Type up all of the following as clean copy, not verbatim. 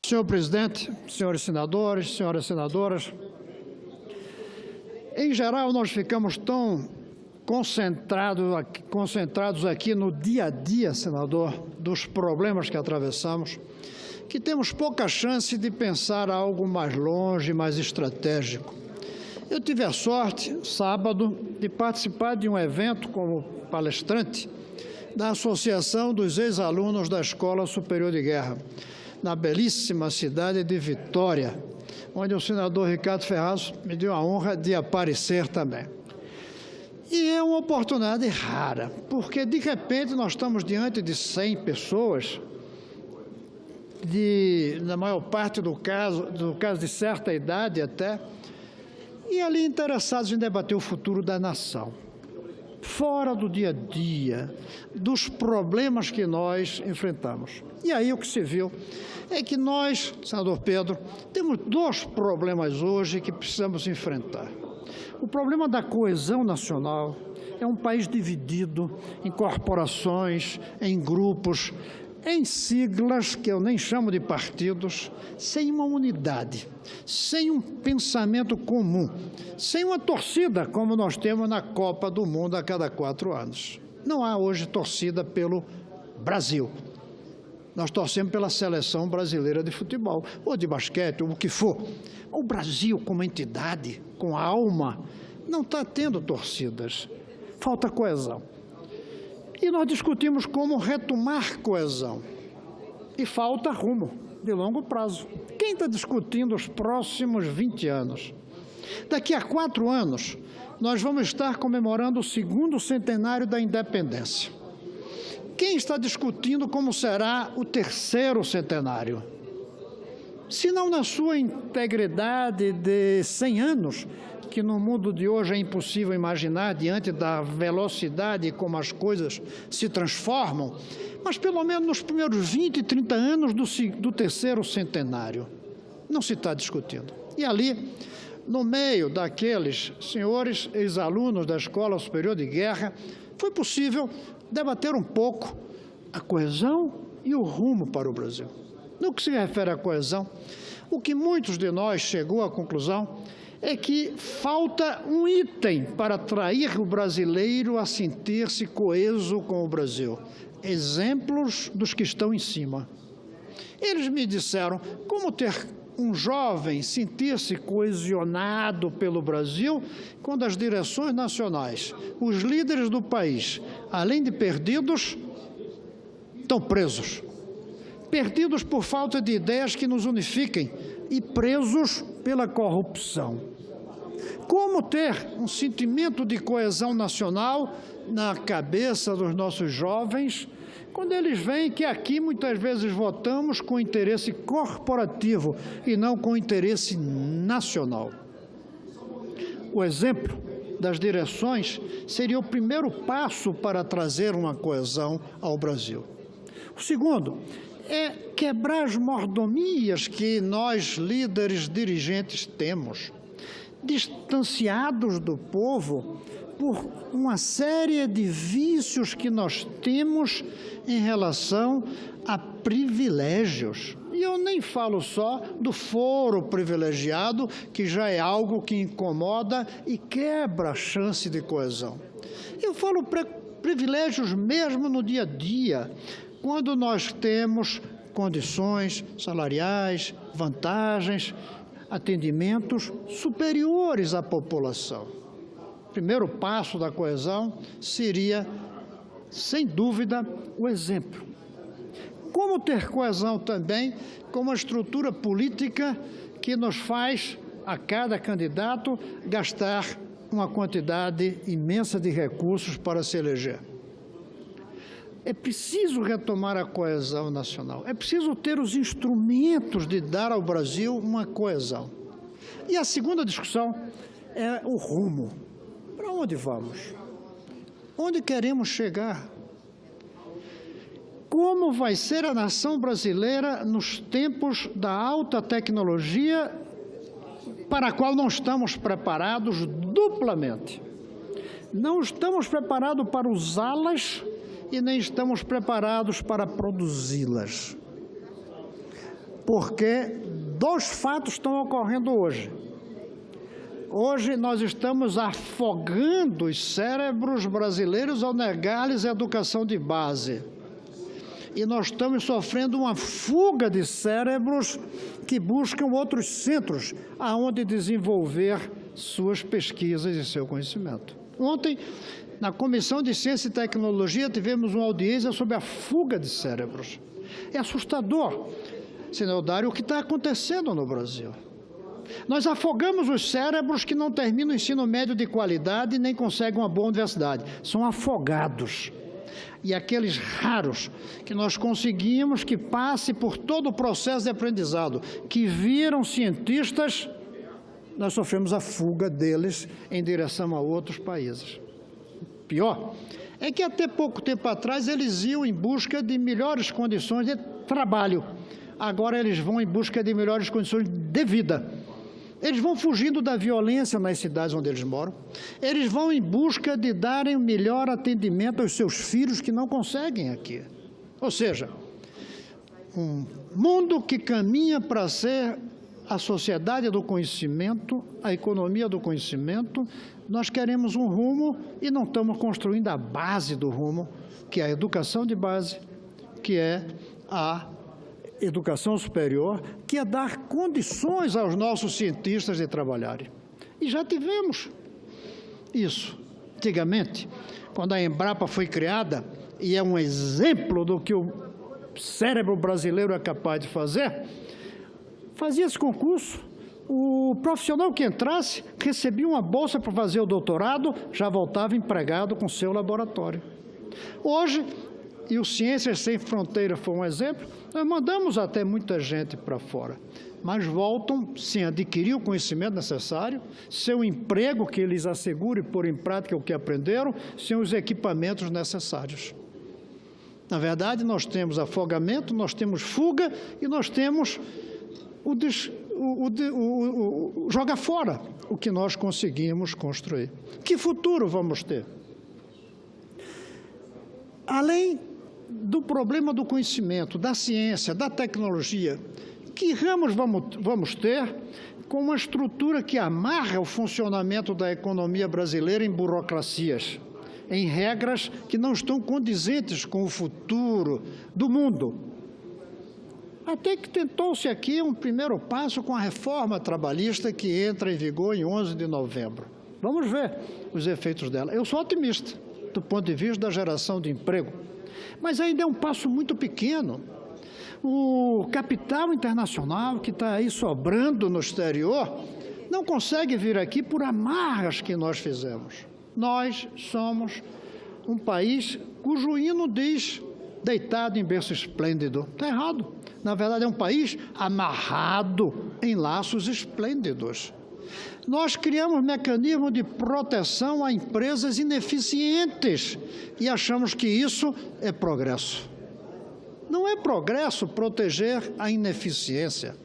Senhor presidente, senhores senadores, senhoras senadoras, em geral nós ficamos tão concentrados aqui no dia a dia, senador, dos problemas que atravessamos, que temos pouca chance de pensar algo mais longe, mais estratégico. Eu tive a sorte, sábado, de participar de um evento como palestrante da Associação dos Ex-Alunos da Escola Superior de Guerra, na belíssima cidade de Vitória, onde o senador Ricardo Ferraz me deu a honra de aparecer também. E é uma oportunidade rara, porque de repente nós estamos diante de 100 pessoas, na maior parte do caso de certa idade até, e ali interessados em debater o futuro da nação, fora do dia a dia, dos problemas que nós enfrentamos. E aí o que se viu é que nós, senador Pedro, temos dois problemas hoje que precisamos enfrentar. O problema da coesão nacional. É um país dividido em corporações, em grupos, em siglas que eu nem chamo de partidos, sem uma unidade, sem um pensamento comum, sem uma torcida como nós temos na Copa do Mundo a cada 4 anos. Não há hoje torcida pelo Brasil. Nós torcemos pela seleção brasileira de futebol, ou de basquete, ou o que for. O Brasil, como entidade, com alma, não está tendo torcidas. Falta coesão. E nós discutimos como retomar coesão. E falta rumo de longo prazo. Quem está discutindo os próximos 20 anos? Daqui a 4 anos, nós vamos estar comemorando o 2º centenário da independência. Quem está discutindo como será o 3º centenário? Se não na sua integridade de 100 anos, que no mundo de hoje é impossível imaginar diante da velocidade como as coisas se transformam, mas pelo menos nos primeiros 20, 30 anos do 3º centenário. Não se está discutindo. E ali, no meio daqueles senhores ex-alunos da Escola Superior de Guerra, foi possível debater um pouco a coesão e o rumo para o Brasil. No que se refere à coesão, o que muitos de nós chegou à conclusão é que falta um item para atrair o brasileiro a sentir-se coeso com o Brasil. Exemplos dos que estão em cima. Eles me disseram como ter um jovem sentir-se coesionado pelo Brasil quando as direções nacionais, os líderes do país, além de perdidos, estão presos. Perdidos por falta de ideias que nos unifiquem e presos pela corrupção. Como ter um sentimento de coesão nacional na cabeça dos nossos jovens, quando eles veem que aqui muitas vezes votamos com interesse corporativo e não com interesse nacional? O exemplo das direções seria o primeiro passo para trazer uma coesão ao Brasil. O segundo é quebrar as mordomias que nós, líderes, dirigentes, temos, distanciados do povo por uma série de vícios que nós temos em relação a privilégios. E eu nem falo só do foro privilegiado, que já é algo que incomoda e quebra a chance de coesão. Eu falo privilégios mesmo no dia a dia, quando nós temos condições salariais, vantagens, atendimentos superiores à população. O primeiro passo da coesão seria, sem dúvida, o exemplo. Como ter coesão também com uma estrutura política que nos faz, a cada candidato, gastar uma quantidade imensa de recursos para se eleger. É preciso retomar a coesão nacional. É preciso ter os instrumentos de dar ao Brasil uma coesão. E a segunda discussão é o rumo. Para onde vamos? Onde queremos chegar? Como vai ser a nação brasileira nos tempos da alta tecnologia para a qual não estamos preparados duplamente? Não estamos preparados para usá-las e nem estamos preparados para produzi-las. porque dois fatos estão ocorrendo hoje. Hoje nós estamos afogando os cérebros brasileiros ao negar-lhes a educação de base. E nós estamos sofrendo uma fuga de cérebros que buscam outros centros aonde desenvolver suas pesquisas e seu conhecimento. Ontem, na Comissão de Ciência e Tecnologia, tivemos uma audiência sobre a fuga de cérebros. É assustador, senhor Dário, o que está acontecendo no Brasil. Nós afogamos os cérebros que não terminam o ensino médio de qualidade e nem conseguem uma boa universidade. São afogados. E aqueles raros que nós conseguimos que passe por todo o processo de aprendizado, que viram cientistas, nós sofremos a fuga deles em direção a outros países. Pior é que até pouco tempo atrás eles iam em busca de melhores condições de trabalho. Agora eles vão em busca de melhores condições de vida. Eles vão fugindo da violência nas cidades onde eles moram. Eles vão em busca de darem o melhor atendimento aos seus filhos que não conseguem aqui. Ou seja, um mundo que caminha para ser a sociedade do conhecimento, a economia do conhecimento. Nós queremos um rumo e não estamos construindo a base do rumo, que é a educação de base, que é a educação superior, que é dar condições aos nossos cientistas de trabalharem. E já tivemos isso. Antigamente, quando a Embrapa foi criada, e é um exemplo do que o cérebro brasileiro é capaz de fazer, fazia esse concurso, o profissional que entrasse recebia uma bolsa para fazer o doutorado, já voltava empregado com seu laboratório. Hoje, e o Ciências Sem Fronteira foi um exemplo, nós mandamos até muita gente para fora, mas voltam sem adquirir o conhecimento necessário, sem o emprego que lhes assegure pôr em prática o que aprenderam, sem os equipamentos necessários. Na verdade, nós temos afogamento, nós temos fuga e nós temos jogar fora o que nós conseguimos construir. Que futuro vamos ter? Além do problema do conhecimento, da ciência, da tecnologia, que ramos vamos ter com uma estrutura que amarra o funcionamento da economia brasileira em burocracias, em regras que não estão condizentes com o futuro do mundo? Até que tentou-se aqui um primeiro passo com a reforma trabalhista que entra em vigor em 11 de novembro. Vamos ver os efeitos dela. Eu sou otimista do ponto de vista da geração de emprego, mas ainda é um passo muito pequeno. O capital internacional que está aí sobrando no exterior não consegue vir aqui por amarras que nós fizemos. Nós somos um país cujo hino diz deitado em berço esplêndido. Está errado. Na verdade, é um país amarrado em laços esplêndidos. Nós criamos mecanismos de proteção a empresas ineficientes e achamos que isso é progresso. Não é progresso proteger a ineficiência.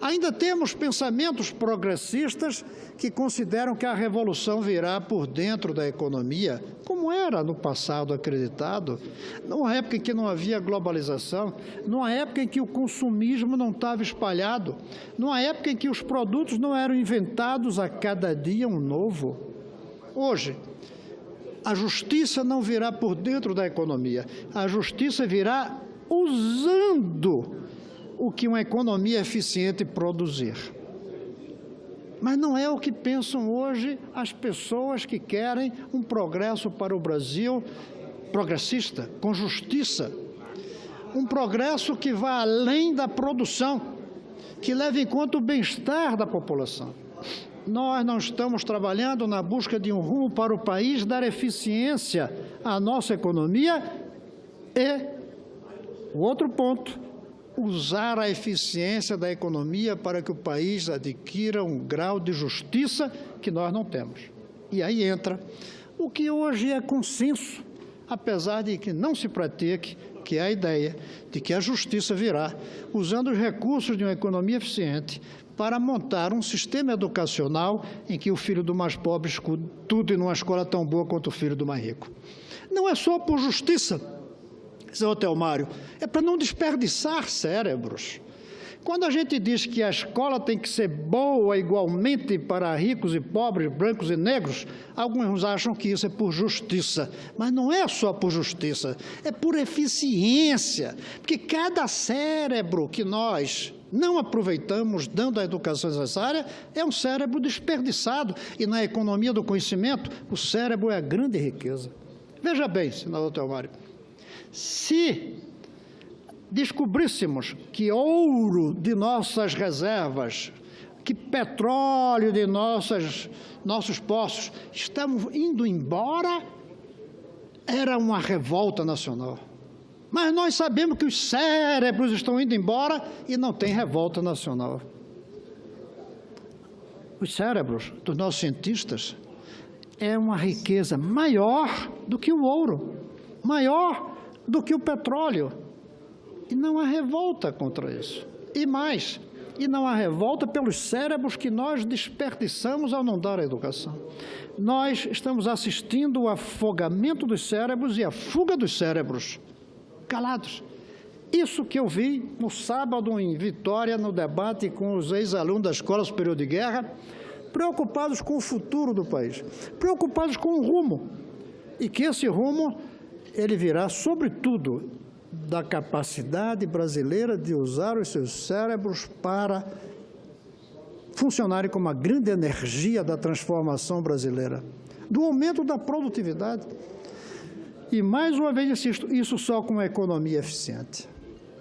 Ainda temos pensamentos progressistas que consideram que a revolução virá por dentro da economia, como era no passado acreditado, numa época em que não havia globalização, numa época em que o consumismo não estava espalhado, numa época em que os produtos não eram inventados a cada dia um novo. Hoje, a justiça não virá por dentro da economia, a justiça virá usando o que uma economia eficiente produzir. Mas não é o que pensam hoje as pessoas que querem um progresso para o Brasil progressista, com justiça. Um progresso que vá além da produção, que leve em conta o bem-estar da população. Nós não estamos trabalhando na busca de um rumo para o país dar eficiência à nossa economia e, o outro ponto, usar a eficiência da economia para que o país adquira um grau de justiça que nós não temos. E aí entra o que hoje é consenso, apesar de que não se pratique, que é a ideia de que a justiça virá usando os recursos de uma economia eficiente para montar um sistema educacional em que o filho do mais pobre estude numa escola tão boa quanto o filho do mais rico. Não é só por justiça, senhor Telmário, é para não desperdiçar cérebros. Quando a gente diz que a escola tem que ser boa igualmente para ricos e pobres, brancos e negros, alguns acham que isso é por justiça. Mas não é só por justiça, é por eficiência. Porque cada cérebro que nós não aproveitamos dando a educação necessária é um cérebro desperdiçado. E na economia do conhecimento, o cérebro é a grande riqueza. Veja bem, senador Telmário, se descobríssemos que ouro de nossas reservas, que petróleo de nossos poços estão indo embora, era uma revolta nacional. Mas nós sabemos que os cérebros estão indo embora e não tem revolta nacional. Os cérebros dos nossos cientistas é uma riqueza maior do que o ouro, maior do que o petróleo. E não há revolta contra isso. E mais, e não há revolta pelos cérebros que nós desperdiçamos ao não dar a educação. Nós estamos assistindo ao afogamento dos cérebros e à fuga dos cérebros, calados. Isso que eu vi no sábado em Vitória, no debate com os ex-alunos da Escola Superior de Guerra, preocupados com o futuro do país, preocupados com o rumo, e que esse rumo, ele virá, sobretudo, da capacidade brasileira de usar os seus cérebros para funcionarem como a grande energia da transformação brasileira, do aumento da produtividade. E, mais uma vez, insisto, isso só com uma economia eficiente.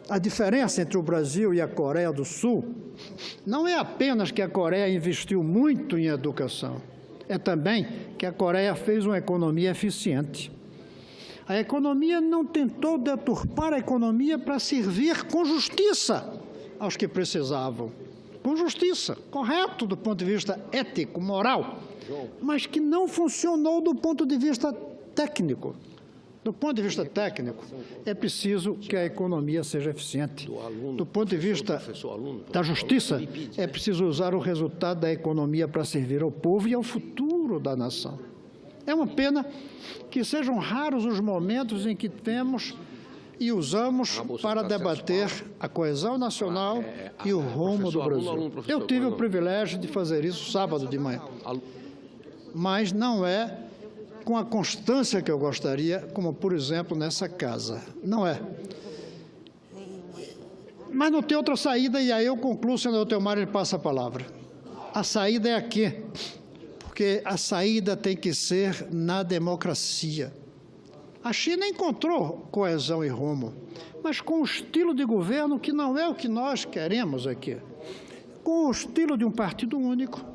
A diferença entre o Brasil e a Coreia do Sul não é apenas que a Coreia investiu muito em educação, é também que a Coreia fez uma economia eficiente. A economia não tentou deturpar a economia para servir com justiça aos que precisavam. Com justiça, correto do ponto de vista ético, moral, mas que não funcionou do ponto de vista técnico. Do ponto de vista técnico, é preciso que a economia seja eficiente. Do ponto de vista da justiça, é preciso usar o resultado da economia para servir ao povo e ao futuro da nação. É uma pena que sejam raros os momentos em que temos e usamos para debater a coesão nacional e o rumo do Brasil. Eu tive o privilégio de fazer isso sábado de manhã, mas não é com a constância que eu gostaria, como, por exemplo, nessa casa. Não é. Mas não tem outra saída, e aí eu concluo, senador Telmário, ele passa a palavra. A saída é aqui, porque a saída tem que ser na democracia. A China encontrou coesão e rumo, mas com um estilo de governo que não é o que nós queremos aqui. Com o estilo de um partido único,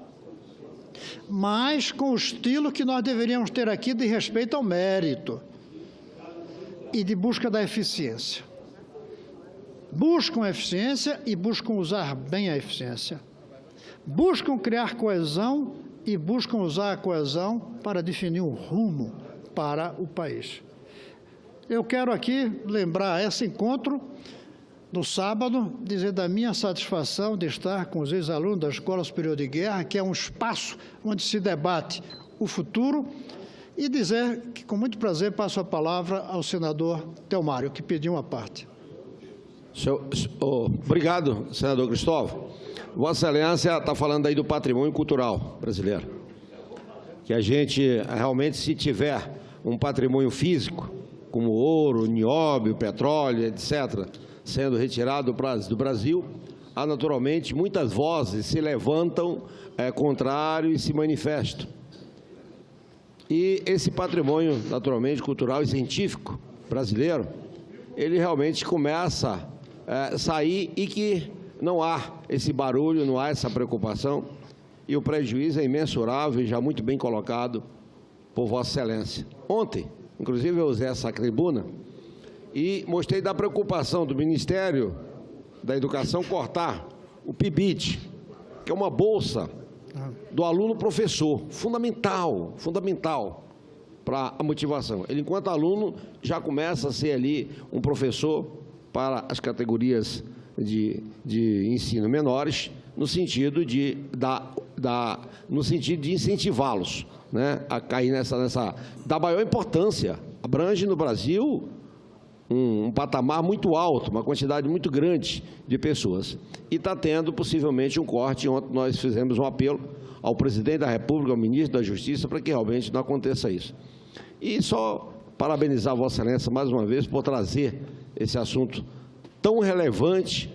mas com o estilo que nós deveríamos ter aqui de respeito ao mérito e de busca da eficiência. Buscam a eficiência e buscam usar bem a eficiência. Buscam criar coesão e buscam usar a coesão para definir um rumo para o país. Eu quero aqui lembrar esse encontro no sábado, dizer da minha satisfação de estar com os ex-alunos da Escola Superior de Guerra, que é um espaço onde se debate o futuro, e dizer que, com muito prazer, passo a palavra ao senador Telmário, que pediu uma parte. Obrigado, senador Cristóvão. Vossa Excelência está falando aí do patrimônio cultural brasileiro. Que a gente, realmente, se tiver um patrimônio físico, como ouro, nióbio, petróleo, etc., sendo retirado do Brasil, há naturalmente muitas vozes se levantam contrário e se manifestam. E esse patrimônio, naturalmente, cultural e científico brasileiro, ele realmente começa a sair e que não há esse barulho, não há essa preocupação, e o prejuízo é imensurável e já muito bem colocado por Vossa Excelência. Ontem, inclusive, eu usei essa tribuna e mostrei da preocupação do Ministério da Educação cortar o PIBID, que é uma bolsa do aluno-professor, fundamental para a motivação. Ele, enquanto aluno, já começa a ser ali um professor para as categorias de ensino menores, no sentido de um patamar muito alto, uma quantidade muito grande de pessoas. E está tendo, possivelmente, um corte. Ontem nós fizemos um apelo ao presidente da República, ao ministro da Justiça, para que realmente não aconteça isso. E só parabenizar a Vossa Excelência, mais uma vez, por trazer esse assunto tão relevante,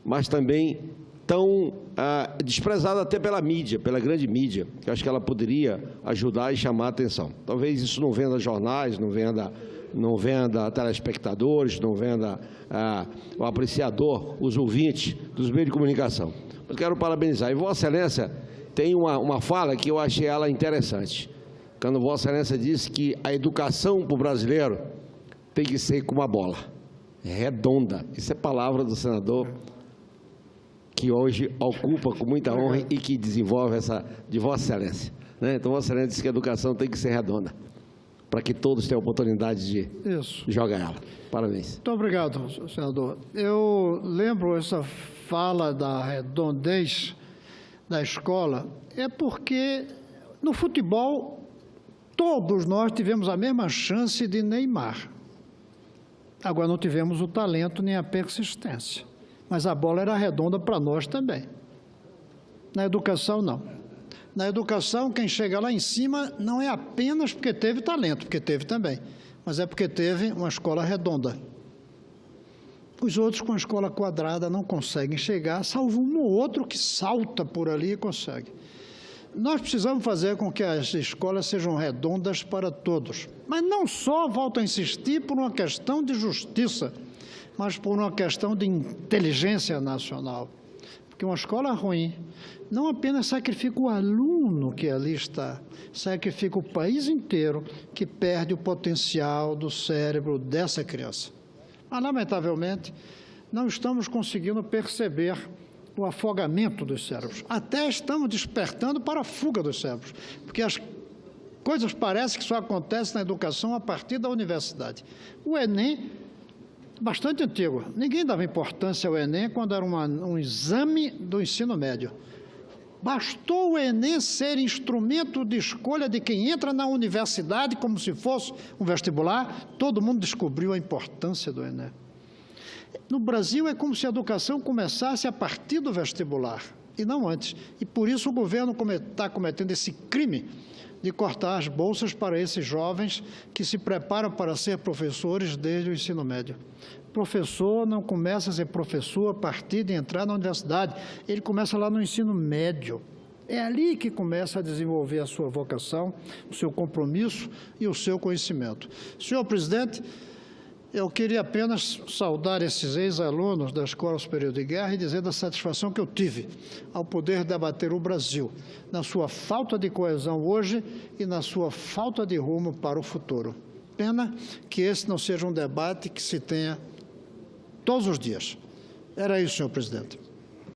mas também tão desprezado até pela mídia, pela grande mídia, que eu acho que ela poderia ajudar e chamar a atenção. Talvez isso não venha dos jornais, não venha da telespectadores, não venha o apreciador, os ouvintes dos meios de comunicação. Mas quero parabenizar. E Vossa Excelência tem uma fala que eu achei ela interessante, quando Vossa Excelência disse que a educação para o brasileiro tem que ser como uma bola, redonda. Isso é palavra do senador que hoje ocupa com muita honra e que desenvolve essa de Vossa Excelência. Né? Então, Vossa Excelência disse que a educação tem que ser redonda, para que todos tenham a oportunidade de jogar ela. Parabéns. Muito obrigado, senador. Eu lembro essa fala da redondez da escola, é porque no futebol todos nós tivemos a mesma chance de Neymar. Agora não tivemos o talento nem a persistência, mas a bola era redonda para nós também. Na educação, não. Na educação, quem chega lá em cima não é apenas porque teve talento, porque teve também, mas é porque teve uma escola redonda. Os outros com a escola quadrada não conseguem chegar, salvo um ou outro que salta por ali e consegue. Nós precisamos fazer com que as escolas sejam redondas para todos, mas não só, volto a insistir, por uma questão de justiça, mas por uma questão de inteligência nacional. Porque uma escola ruim não apenas sacrifica o aluno que ali está, sacrifica o país inteiro que perde o potencial do cérebro dessa criança. Mas, lamentavelmente, não estamos conseguindo perceber o afogamento dos cérebros. Até estamos despertando para a fuga dos cérebros, porque as coisas parecem que só acontecem na educação a partir da universidade. O Enem, bastante antigo, ninguém dava importância ao Enem quando era um exame do ensino médio. Bastou o Enem ser instrumento de escolha de quem entra na universidade como se fosse um vestibular, todo mundo descobriu a importância do Enem. No Brasil é como se a educação começasse a partir do vestibular, e não antes. E por isso o governo está cometendo esse crime de cortar as bolsas para esses jovens que se preparam para ser professores desde o ensino médio. Professor não começa a ser professor a partir de entrar na universidade, ele começa lá no ensino médio. É ali que começa a desenvolver a sua vocação, o seu compromisso e o seu conhecimento. Senhor presidente, eu queria apenas saudar esses ex-alunos da Escola Superior de Guerra e dizer da satisfação que eu tive ao poder debater o Brasil, na sua falta de coesão hoje e na sua falta de rumo para o futuro. Pena que esse não seja um debate que se tenha todos os dias. Era isso, senhor presidente.